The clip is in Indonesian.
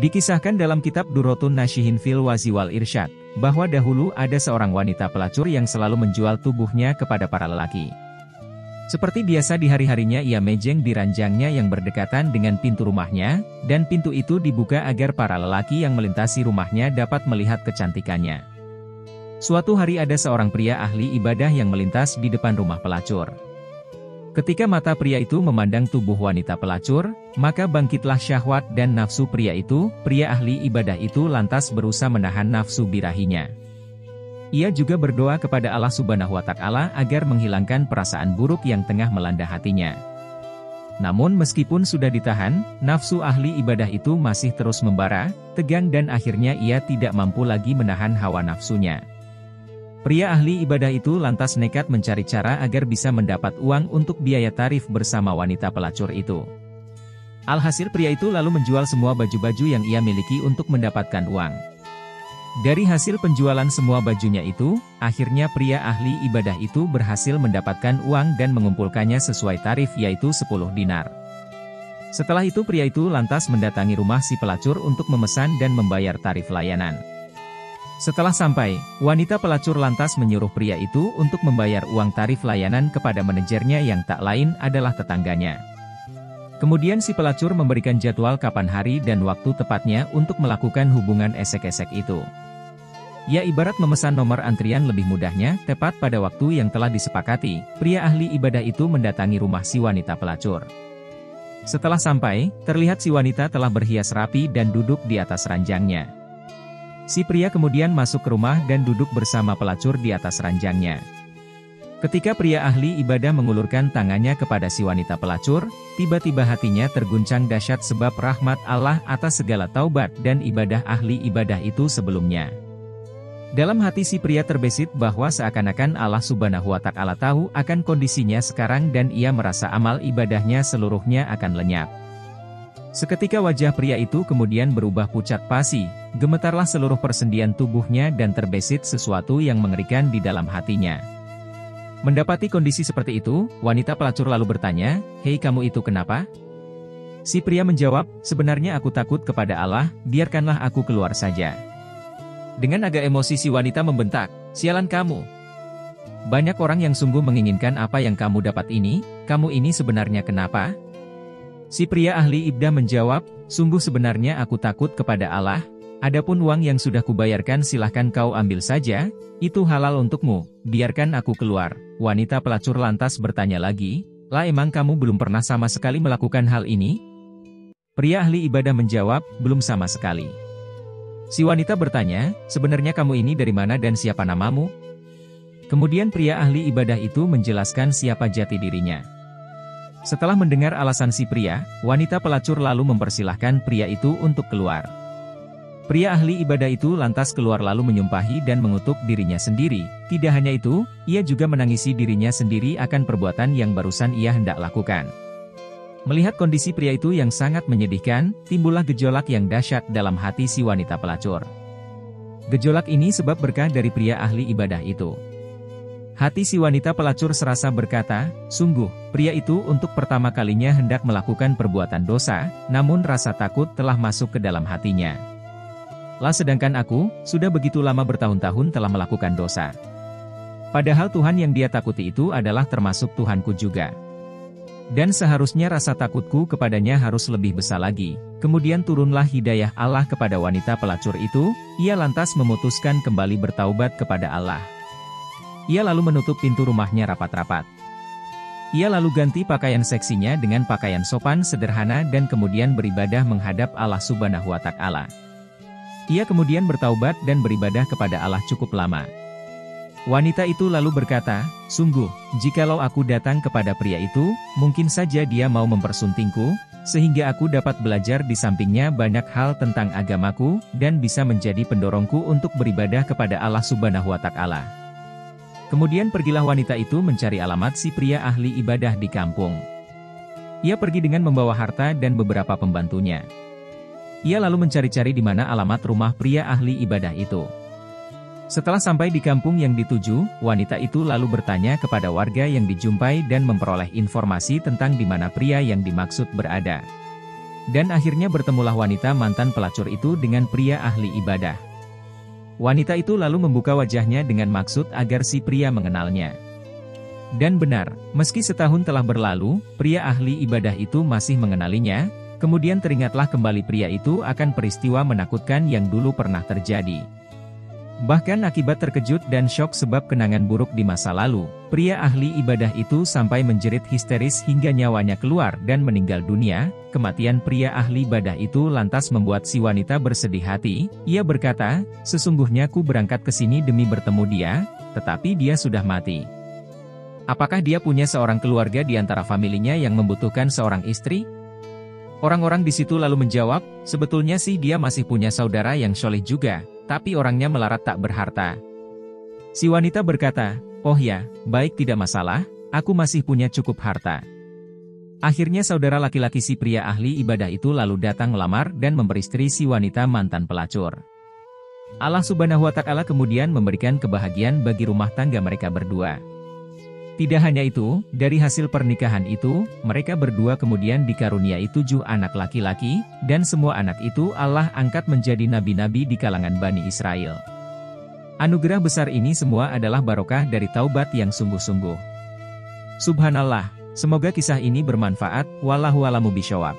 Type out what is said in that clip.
Dikisahkan dalam kitab Durratun Nashihin fil Wazi wal Irsyad, bahwa dahulu ada seorang wanita pelacur yang selalu menjual tubuhnya kepada para lelaki. Seperti biasa di hari-harinya ia mejeng di ranjangnya yang berdekatan dengan pintu rumahnya, dan pintu itu dibuka agar para lelaki yang melintasi rumahnya dapat melihat kecantikannya. Suatu hari ada seorang pria ahli ibadah yang melintas di depan rumah pelacur. Ketika mata pria itu memandang tubuh wanita pelacur, maka bangkitlah syahwat dan nafsu pria itu. Pria ahli ibadah itu lantas berusaha menahan nafsu birahinya. Ia juga berdoa kepada Allah Subhanahu wa Ta'ala agar menghilangkan perasaan buruk yang tengah melanda hatinya. Namun meskipun sudah ditahan, nafsu ahli ibadah itu masih terus membara, tegang dan akhirnya ia tidak mampu lagi menahan hawa nafsunya. Pria ahli ibadah itu lantas nekat mencari cara agar bisa mendapat uang untuk biaya tarif bersama wanita pelacur itu. Alhasil pria itu lalu menjual semua baju-baju yang ia miliki untuk mendapatkan uang. Dari hasil penjualan semua bajunya itu, akhirnya pria ahli ibadah itu berhasil mendapatkan uang dan mengumpulkannya sesuai tarif yaitu 10 dinar. Setelah itu pria itu lantas mendatangi rumah si pelacur untuk memesan dan membayar tarif layanan. Setelah sampai, wanita pelacur lantas menyuruh pria itu untuk membayar uang tarif layanan kepada manajernya yang tak lain adalah tetangganya. Kemudian si pelacur memberikan jadwal kapan hari dan waktu tepatnya untuk melakukan hubungan esek-esek itu. Ya ibarat memesan nomor antrian lebih mudahnya, tepat pada waktu yang telah disepakati, pria ahli ibadah itu mendatangi rumah si wanita pelacur. Setelah sampai, terlihat si wanita telah berhias rapi dan duduk di atas ranjangnya. Si pria kemudian masuk ke rumah dan duduk bersama pelacur di atas ranjangnya. Ketika pria ahli ibadah mengulurkan tangannya kepada si wanita pelacur, tiba-tiba hatinya terguncang dahsyat sebab rahmat Allah atas segala taubat dan ibadah ahli ibadah itu sebelumnya. Dalam hati si pria terbesit bahwa seakan-akan Allah Subhanahu wa Ta'ala tahu akan kondisinya sekarang dan ia merasa amal ibadahnya seluruhnya akan lenyap. Seketika wajah pria itu kemudian berubah pucat pasi, gemetarlah seluruh persendian tubuhnya dan terbesit sesuatu yang mengerikan di dalam hatinya. Mendapati kondisi seperti itu, wanita pelacur lalu bertanya, "Hei kamu itu kenapa?" Si pria menjawab, "Sebenarnya aku takut kepada Allah, biarkanlah aku keluar saja." Dengan agak emosi si wanita membentak, "Sialan kamu! Banyak orang yang sungguh menginginkan apa yang kamu dapat ini, kamu ini sebenarnya kenapa?" Si pria ahli ibadah menjawab, "Sungguh sebenarnya aku takut kepada Allah, adapun uang yang sudah kubayarkan silahkan kau ambil saja, itu halal untukmu, biarkan aku keluar." Wanita pelacur lantas bertanya lagi, "Lah emang kamu belum pernah sama sekali melakukan hal ini?" Pria ahli ibadah menjawab, "Belum sama sekali." Si wanita bertanya, "Sebenarnya kamu ini dari mana dan siapa namamu?" Kemudian pria ahli ibadah itu menjelaskan siapa jati dirinya. Setelah mendengar alasan si pria, wanita pelacur lalu mempersilahkan pria itu untuk keluar. Pria ahli ibadah itu lantas keluar lalu menyumpahi dan mengutuk dirinya sendiri. Tidak hanya itu, ia juga menangisi dirinya sendiri akan perbuatan yang barusan ia hendak lakukan. Melihat kondisi pria itu yang sangat menyedihkan, timbullah gejolak yang dahsyat dalam hati si wanita pelacur. Gejolak ini sebab berkah dari pria ahli ibadah itu. Hati si wanita pelacur serasa berkata, "Sungguh, pria itu untuk pertama kalinya hendak melakukan perbuatan dosa, namun rasa takut telah masuk ke dalam hatinya. Lah sedangkan aku, sudah begitu lama bertahun-tahun telah melakukan dosa. Padahal Tuhan yang dia takuti itu adalah termasuk Tuhanku juga. Dan seharusnya rasa takutku kepadanya harus lebih besar lagi." Kemudian turunlah hidayah Allah kepada wanita pelacur itu, ia lantas memutuskan kembali bertaubat kepada Allah. Ia lalu menutup pintu rumahnya rapat-rapat. Ia lalu ganti pakaian seksinya dengan pakaian sopan sederhana dan kemudian beribadah menghadap Allah Subhanahu wa Ta'ala. Ia kemudian bertaubat dan beribadah kepada Allah cukup lama. Wanita itu lalu berkata, "Sungguh, jikalau aku datang kepada pria itu, mungkin saja dia mau mempersuntingku, sehingga aku dapat belajar di sampingnya banyak hal tentang agamaku, dan bisa menjadi pendorongku untuk beribadah kepada Allah Subhanahu wa Ta'ala." Kemudian pergilah wanita itu mencari alamat si pria ahli ibadah di kampung. Ia pergi dengan membawa harta dan beberapa pembantunya. Ia lalu mencari-cari di mana alamat rumah pria ahli ibadah itu. Setelah sampai di kampung yang dituju, wanita itu lalu bertanya kepada warga yang dijumpai dan memperoleh informasi tentang di mana pria yang dimaksud berada. Dan akhirnya bertemulah wanita mantan pelacur itu dengan pria ahli ibadah. Wanita itu lalu membuka wajahnya dengan maksud agar si pria mengenalnya. Dan benar, meski setahun telah berlalu, pria ahli ibadah itu masih mengenalinya. Kemudian teringatlah kembali pria itu akan peristiwa menakutkan yang dulu pernah terjadi. Bahkan akibat terkejut dan syok sebab kenangan buruk di masa lalu, pria ahli ibadah itu sampai menjerit histeris hingga nyawanya keluar dan meninggal dunia. Kematian pria ahli ibadah itu lantas membuat si wanita bersedih hati. Ia berkata, "Sesungguhnya ku berangkat ke sini demi bertemu dia, tetapi dia sudah mati. Apakah dia punya seorang keluarga di antara familinya yang membutuhkan seorang istri?" Orang-orang di situ lalu menjawab, "Sebetulnya sih dia masih punya saudara yang soleh juga, tapi orangnya melarat tak berharta." Si wanita berkata, "Oh ya, baik tidak masalah, aku masih punya cukup harta." Akhirnya saudara laki-laki si pria ahli ibadah itu lalu datang melamar dan memperistri si wanita mantan pelacur. Allah Subhanahu wa Ta'ala kemudian memberikan kebahagiaan bagi rumah tangga mereka berdua. Tidak hanya itu, dari hasil pernikahan itu, mereka berdua kemudian dikaruniai 7 anak laki-laki, dan semua anak itu Allah angkat menjadi nabi-nabi di kalangan Bani Israel. Anugerah besar ini semua adalah barokah dari taubat yang sungguh-sungguh. Subhanallah, semoga kisah ini bermanfaat, wallahu a'lamu bishawab.